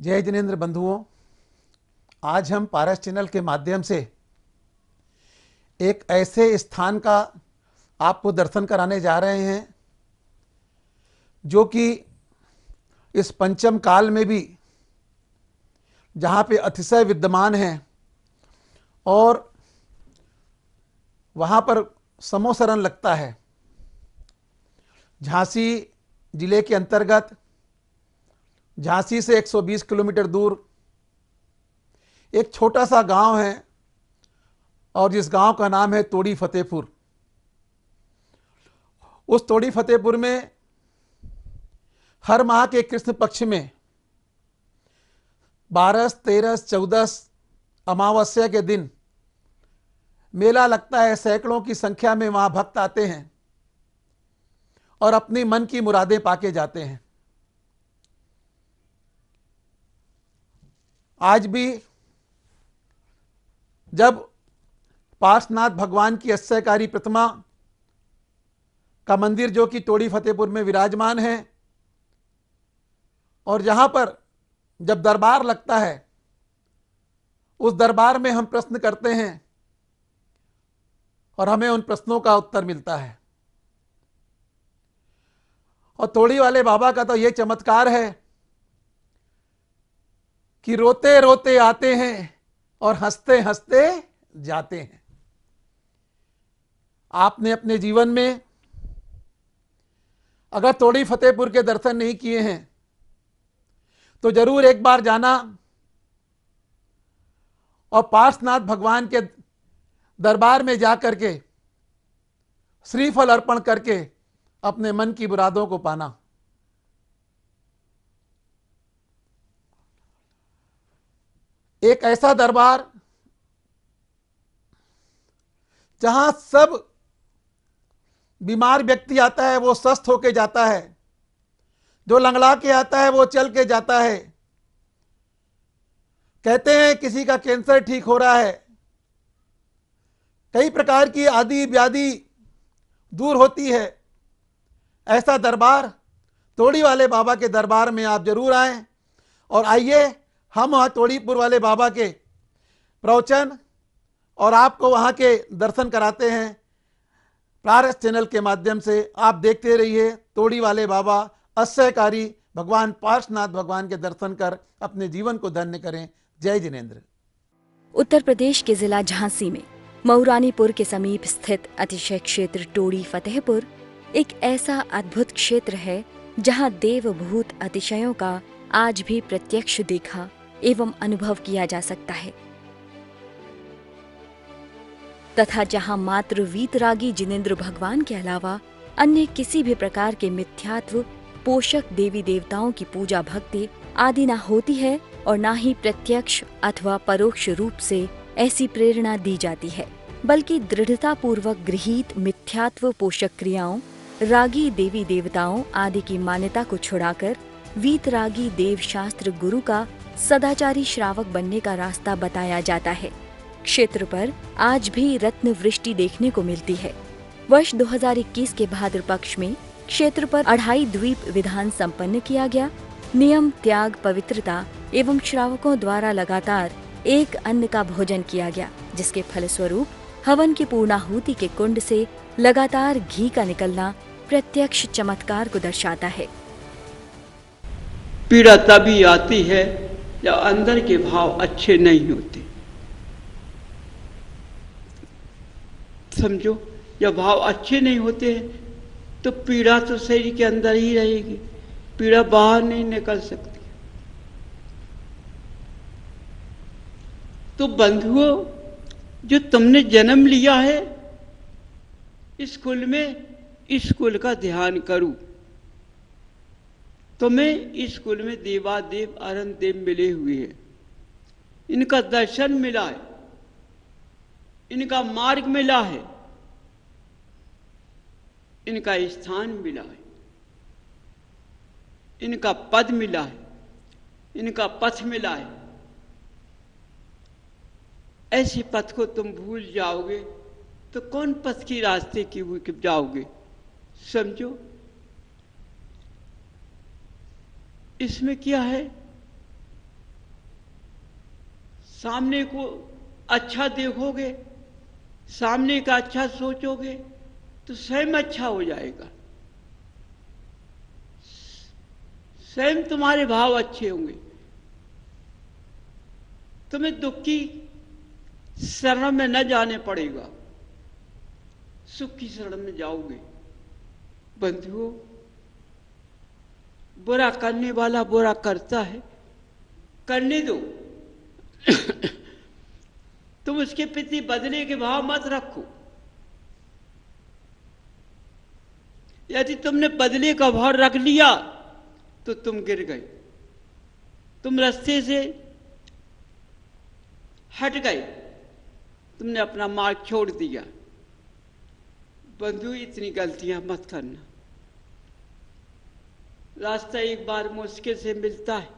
जय जिनेंद्र बंधुओं, आज हम पारस चैनल के माध्यम से एक ऐसे स्थान का आपको दर्शन कराने जा रहे हैं जो कि इस पंचम काल में भी जहाँ पे अतिशय विद्यमान है और वहाँ पर समोसरण लगता है। झांसी जिले के अंतर्गत झांसी से 120 किलोमीटर दूर एक छोटा सा गांव है और जिस गांव का नाम है तोड़ी फतेहपुर। उस तोड़ी फतेहपुर में हर माह के कृष्ण पक्ष में 12, 13, 14 अमावस्या के दिन मेला लगता है। सैकड़ों की संख्या में वहां भक्त आते हैं और अपनी मन की मुरादें पाके जाते हैं। आज भी जब पार्श्वनाथ भगवान की अश्चर्यकारी प्रतिमा का मंदिर जो कि तोड़ी फतेहपुर में विराजमान है और जहां पर जब दरबार लगता है उस दरबार में हम प्रश्न करते हैं और हमें उन प्रश्नों का उत्तर मिलता है। और तोड़ी वाले बाबा का तो यह चमत्कार है कि रोते रोते आते हैं और हंसते हंसते जाते हैं। आपने अपने जीवन में अगर तोड़ी फतेहपुर के दर्शन नहीं किए हैं तो जरूर एक बार जाना और पार्श्वनाथ भगवान के दरबार में जाकर के श्रीफल अर्पण करके अपने मन की मुरादों को पाना। एक ऐसा दरबार जहां सब बीमार व्यक्ति आता है वो स्वस्थ होके जाता है, जो लंगड़ा के आता है वो चल के जाता है। कहते हैं किसी का कैंसर ठीक हो रहा है, कई प्रकार की आदि व्याधि दूर होती है। ऐसा दरबार तोड़ी वाले बाबा के दरबार में आप जरूर आएं और आइए हम वहाँ तोड़ीपुर वाले बाबा के प्रवचन और आपको वहाँ के दर्शन कराते हैं पारस चैनल के माध्यम से। आप देखते रहिए तोड़ी वाले बाबा अश्चर्यकारी भगवान पार्श्वनाथ भगवान के दर्शन कर अपने जीवन को धन्य करें। जय जिनेंद्र। उत्तर प्रदेश के जिला झांसी में मऊरानीपुर के समीप स्थित अतिशय क्षेत्र तोड़ी फतेहपुर एक ऐसा अद्भुत क्षेत्र है जहां देवभूत अतिशयों का आज भी प्रत्यक्ष देखा एवं अनुभव किया जा सकता है तथा जहां मात्र वीतरागी जिनेंद्र भगवान के अलावा अन्य किसी भी प्रकार के मिथ्यात्व पोषक देवी देवताओं की पूजा भक्ति आदि न होती है और न ही प्रत्यक्ष अथवा परोक्ष रूप से ऐसी प्रेरणा दी जाती है, बल्कि दृढ़ता पूर्वक गृहीत मिथ्यात्व पोषक क्रियाओं रागी देवी देवताओं आदि की मान्यता को छुड़ाकर वीतरागी देव शास्त्र गुरु का सदाचारी श्रावक बनने का रास्ता बताया जाता है। क्षेत्र पर आज भी रत्न वृष्टि देखने को मिलती है। वर्ष 2021 के भाद्र पक्ष में क्षेत्र पर अढ़ाई द्वीप विधान संपन्न किया गया। नियम त्याग पवित्रता एवं श्रावकों द्वारा लगातार एक अन्न का भोजन किया गया, जिसके फलस्वरूप हवन की पूर्णाहुति के कुंड से लगातार घी का निकलना प्रत्यक्ष चमत्कार को दर्शाता है। पीड़ा तभी आती है जब अंदर के भाव अच्छे नहीं होते। समझो, जब भाव अच्छे नहीं होते तो पीड़ा तो शरीर के अंदर ही रहेगी, पीड़ा बाहर नहीं निकल सकती। तो बंधुओं, जो तुमने जन्म लिया है इस कुल में, इस कुल का ध्यान करूं। तुम्हें इस कुल में देवादेव अरन देव मिले हुए हैं, इनका दर्शन मिला है, इनका मार्ग मिला है, इनका स्थान मिला है, इनका पद मिला है, इनका पथ मिला है। ऐसे पथ को तुम भूल जाओगे तो कौन पथ की रास्ते की जाओगे? समझो, इसमें क्या है सामने को अच्छा देखोगे, सामने का अच्छा सोचोगे तो स्वयं अच्छा हो जाएगा, स्वयं तुम्हारे भाव अच्छे होंगे। तुम्हें दुख की शरण में न जाने पड़ेगा, सुख की शरण में जाओगे। बंधुओं, बुरा करने वाला बुरा करता है, करने दो। तुम उसके प्रति बदले के भाव मत रखो। यदि तुमने बदले का भाव रख लिया तो तुम गिर गए, तुम रास्ते से हट गए, तुमने अपना मार्ग छोड़ दिया। बंधु, इतनी गलतियां मत करना। रास्ता एक बार मुश्किल से मिलता है,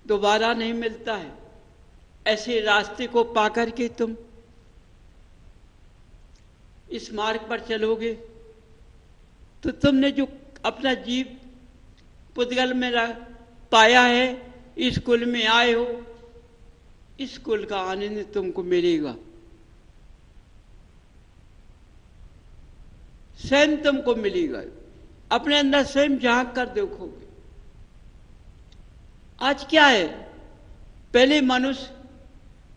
दोबारा नहीं मिलता है। ऐसे रास्ते को पाकर के तुम इस मार्ग पर चलोगे तो तुमने जो अपना जीव पुद्गल में पाया है, इस कुल में आए हो, इस कुल का आनंद तुमको मिलेगा, स्वयं तुमको मिलेगा। अपने अंदर स्वयं झांक कर देखोगे। आज क्या है, पहले मनुष्य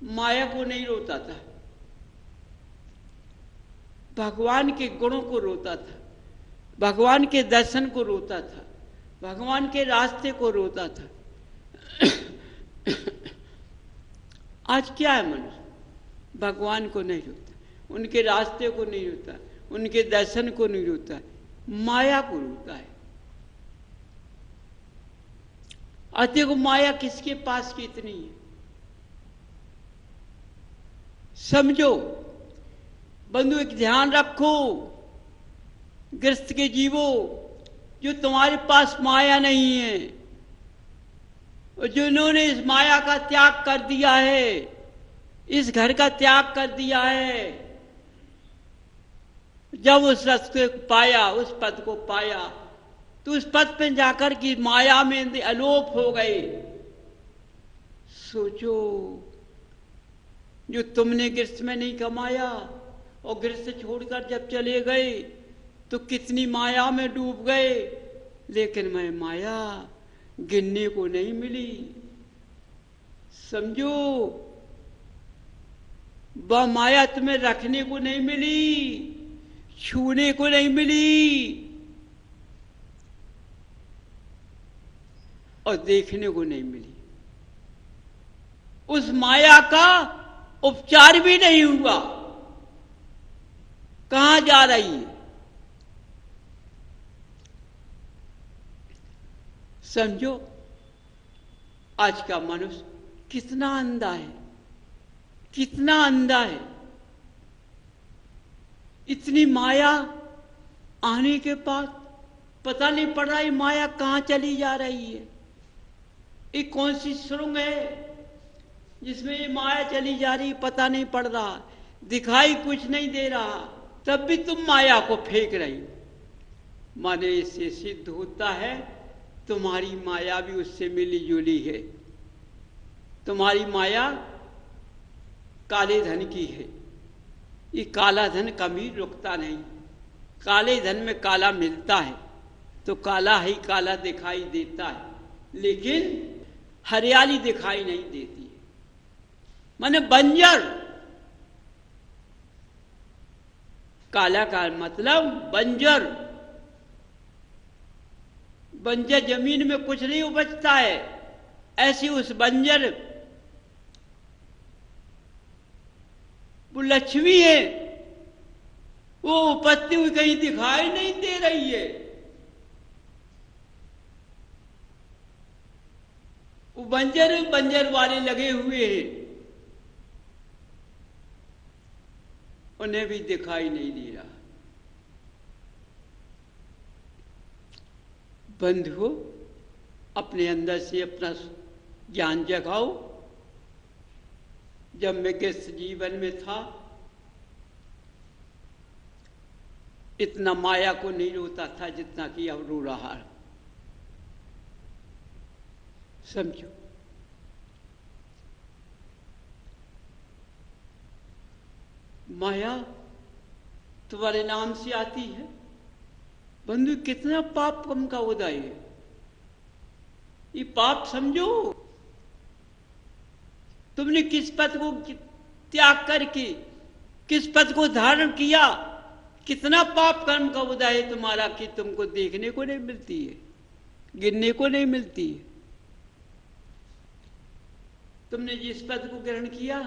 माया को नहीं रोता था, भगवान के गुणों को रोता था, भगवान के दर्शन को रोता था, भगवान के रास्ते को रोता था। आज क्या है, मनुष्य भगवान को नहीं रोता, उनके रास्ते को नहीं रोता, उनके दर्शन को नहीं रोता, माया को रोता है। अधिक माया किसके पास कितनी है समझो। बंधु, एक ध्यान रखो, गृहस्थ के जीवो, जो तुम्हारे पास माया नहीं है, जिन्होंने इस माया का त्याग कर दिया है, इस घर का त्याग कर दिया है, जब उस रास्ते को पाया, उस पद को पाया, तो उस पद पे जाकर की माया में अलोप हो गए। सोचो, जो तुमने गृहस्थ में नहीं कमाया और गृहस्थ छोड़कर जब चले गए तो कितनी माया में डूब गए, लेकिन मैं माया गिनने को नहीं मिली। समझो, वह माया तुम्हें रखने को नहीं मिली, छूने को नहीं मिली और देखने को नहीं मिली। उस माया का उपचार भी नहीं हुआ। कहां जा रही है समझो। आज का मनुष्य कितना अंधा है, कितना अंधा है। इतनी माया आने के बाद पता नहीं पड़ रहा है माया कहां चली जा रही है। ये कौन सी सुरंग है जिसमें ये माया चली जा रही, पता नहीं पड़ रहा, दिखाई कुछ नहीं दे रहा, तब भी तुम माया को फेंक रही। माने इससे सिद्ध होता है तुम्हारी माया भी उससे मिली जुली है। तुम्हारी माया काले धन की है। ये काला धन कभी रुकता नहीं। काले धन में काला मिलता है तो काला ही काला दिखाई देता है, लेकिन हरियाली दिखाई नहीं देती है। माने बंजर, काला का मतलब बंजर। बंजर जमीन में कुछ नहीं उपजता है, ऐसी उस बंजर वो लक्ष्मी है, वो उपजती हुई कहीं दिखाई नहीं दे रही है। वो बंजर वाले लगे हुए हैं, उन्हें भी दिखाई नहीं दे रहा। बंधुओं, अपने अंदर से अपना ज्ञान जगाओ। जब मैं गृहस्थ जीवन में था, इतना माया को नहीं रोता था जितना कि अब रो रहा है। समझो, माया तुम्हारे नाम से आती है। बंधु, कितना पाप कम का उदय है। ये पाप समझो, तुमने किस पद को त्याग करके किस पद को धारण किया। कितना पाप कर्म का उदय है तुम्हारा कि तुमको देखने को नहीं मिलती है, गिनने को नहीं मिलती है। तुमने जिस पद को ग्रहण किया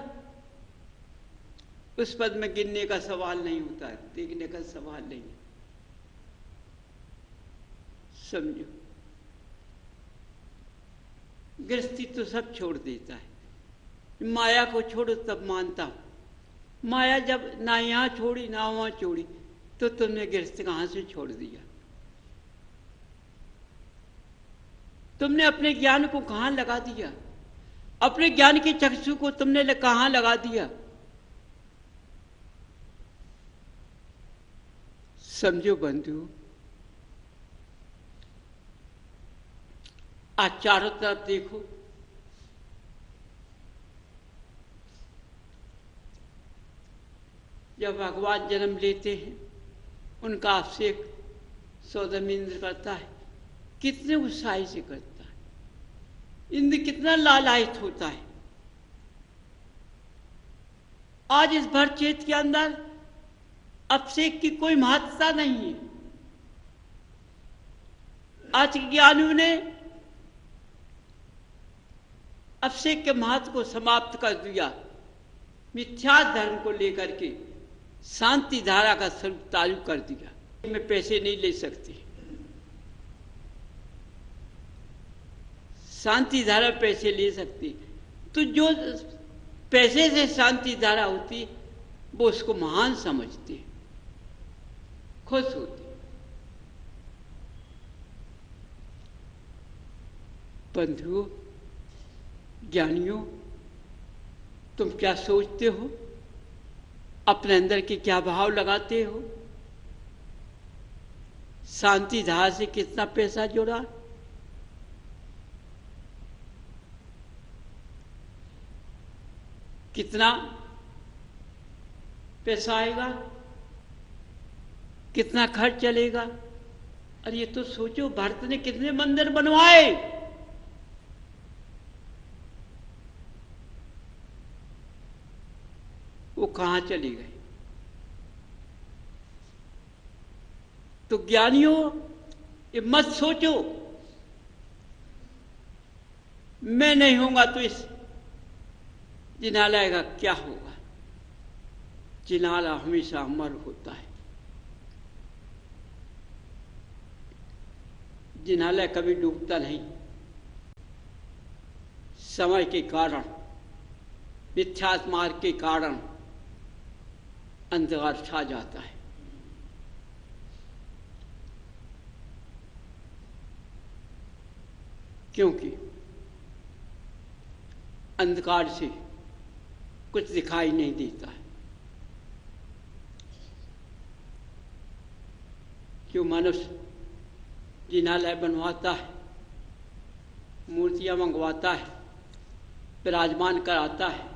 उस पद में गिनने का सवाल नहीं होता है, देखने का सवाल नहीं है। समझो, गृहस्थी तो सब छोड़ देता है, माया को छोड़ो तब मानता हूं। माया जब ना यहां छोड़ी ना वहां छोड़ी तो तुमने गृहस्थ कहां से छोड़ दिया? तुमने अपने ज्ञान को कहां लगा दिया? अपने ज्ञान की चक्षु को तुमने कहां लगा दिया? समझो बंधु, आज चारों तरफ देखो, जब भगवान जन्म लेते हैं उनका अभिषेक सौदम इंद्र करता है, कितने उत्साह से करता है। इंद्र कितना लालायित होता है। आज इस भर क्षेत्र के अंदर अभिषेक की कोई महत्ता नहीं है। आज के ज्ञानियों ने अभिषेक के महत्व को समाप्त कर दिया। मिथ्या धर्म को लेकर के शांति धारा का स्वरूप चालू कर दिया। में पैसे नहीं ले सकते, शांति धारा पैसे ले सकती, तो जो पैसे से शांति धारा होती वो उसको महान समझते, खुश होते। बंधुओं, ज्ञानियों, तुम क्या सोचते हो? अपने अंदर के क्या भाव लगाते हो? शांति धारा से कितना पैसा जुड़ा? कितना पैसा आएगा? कितना खर्च चलेगा? अरे ये तो सोचो, भारत ने कितने मंदिर बनवाए। वो कहां चली गई? तो ज्ञानियों, ये मत सोचो मैं नहीं होऊंगा तो इस जिनालय का क्या होगा। जिनाला हमेशा अमर होता है। जिनालय कभी डूबता नहीं। समय के कारण, मिथ्यात्व मार्ग के कारण अंधकार छा जाता है। क्योंकि अंधकार से कुछ दिखाई नहीं देता है। क्यों मनुष्य जिनालय बनवाता है, मूर्तियां मंगवाता है, विराजमान कराता है,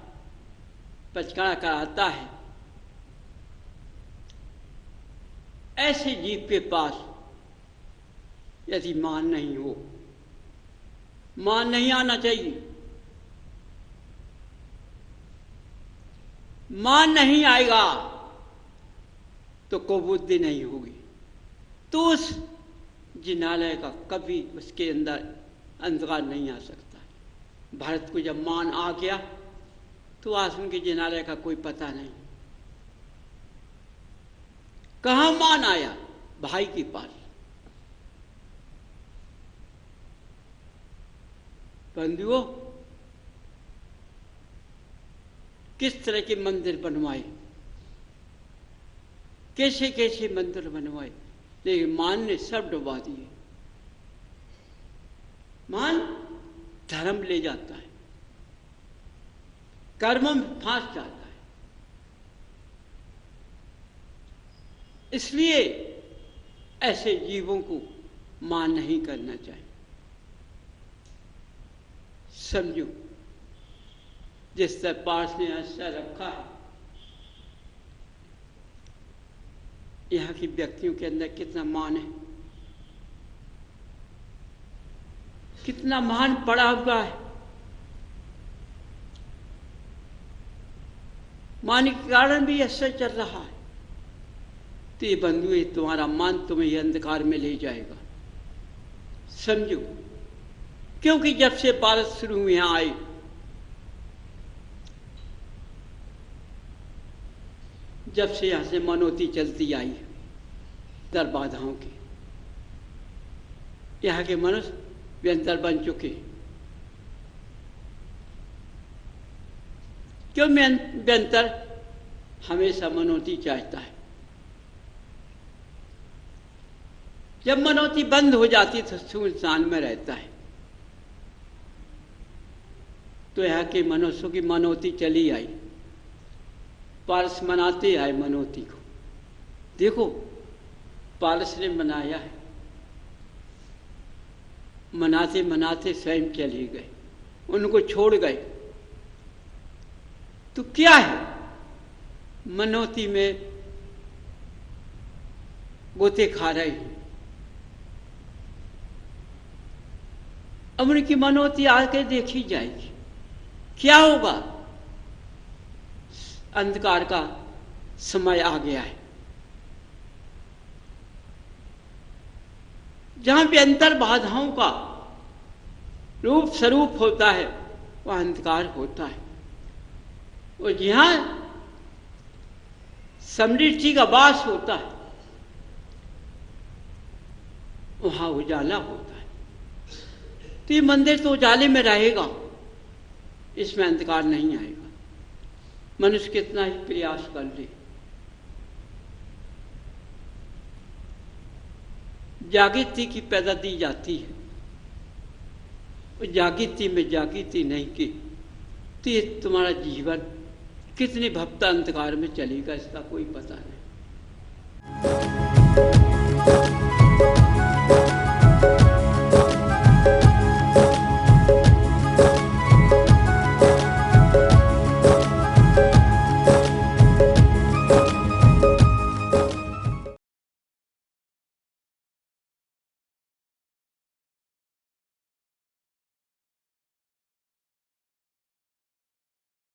पचकाना कराता है। ऐसे जीव के पास यदि मान नहीं हो, मान नहीं आना चाहिए। मान नहीं आएगा तो कुबुद्धि नहीं होगी, तो उस जिनालय का कभी उसके अंदर अंधकार नहीं आ सकता। भारत को जब मान आ गया तो आज उनके जिनालय का कोई पता नहीं। कहां मान आया? भाई के पास। बंधुओं, किस तरह के मंदिर बनवाए, कैसे कैसे मंदिर बनवाए, लेकिन मान ने सब डुबा दिए। मान धर्म ले जाता है, कर्म में फांस जाता है। इसलिए ऐसे जीवों को मान नहीं करना चाहिए। समझो, जिस तरह पास ने ऐसा रखा है, यहाँ की व्यक्तियों के अंदर कितना मान है, कितना मान पड़ा हुआ है। मान के कारण भी ऐसा चल रहा है। तो ये बंधु, तुम्हारा मान तुम्हें ये अंधकार में ले जाएगा, समझो। क्योंकि जब से भारत शुरू हुए यहां आए, जब से यहां से मनोती चलती आई दर बाधाओं की, यहाँ के मनुष्य व्यंतर बन चुके। क्यों व्यंतर हमेशा मनोती चाहता है। जब मनोती बंद हो जाती तो सुनसान में रहता है। तो यहाँ के मनुष्यों की मनोती चली आई, पारस मनाते आए मनोती को। देखो, पारस ने मनाया है, मनाते मनाते स्वयं चले गए, उनको छोड़ गए। तो क्या है, मनोती में गोते खा रहे हैं। अब उनकी मनोती आके देखी जाएगी, क्या होगा। अंधकार का समय आ गया है, जहां भी अंतर बाधाओं का रूप स्वरूप होता है वह अंधकार होता है, और जहां समृद्धि का वास होता है वहां उजाला होता है। तो ये मंदिर तो उजाले में रहेगा, इसमें अंधकार नहीं आएगा। मनुष्य कितना ही प्रयास कर ले, जागृति की पैदा दी जाती है, और जागृति में जागृति नहीं की तो ये तुम्हारा जीवन कितने भक्ता अंधकार में चलेगा, इसका कोई पता नहीं।